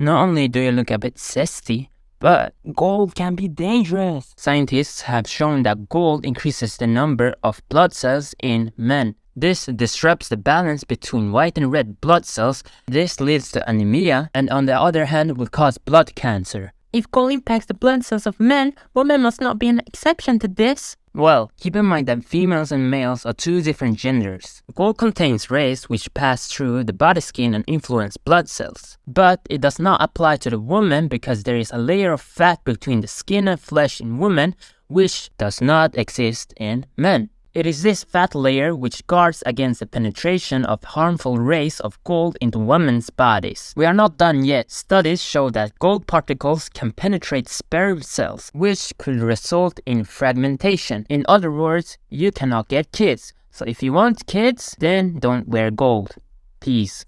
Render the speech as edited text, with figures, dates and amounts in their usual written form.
Not only do you look a bit zesty, but gold can be dangerous. Scientists have shown that gold increases the number of blood cells in men. This disrupts the balance between white and red blood cells. This leads to anemia, and on the other hand will cause blood cancer. If gold impacts the blood cells of men, women must not be an exception to this. Well, keep in mind that females and males are two different genders. Gold contains rays which pass through the body skin and influence blood cells. But it does not apply to the woman because there is a layer of fat between the skin and flesh in women which does not exist in men. It is this fat layer which guards against the penetration of harmful rays of gold into women's bodies. We are not done yet. Studies show that gold particles can penetrate sperm cells, which could result in fragmentation. In other words, you cannot get kids. So if you want kids, then don't wear gold. Peace.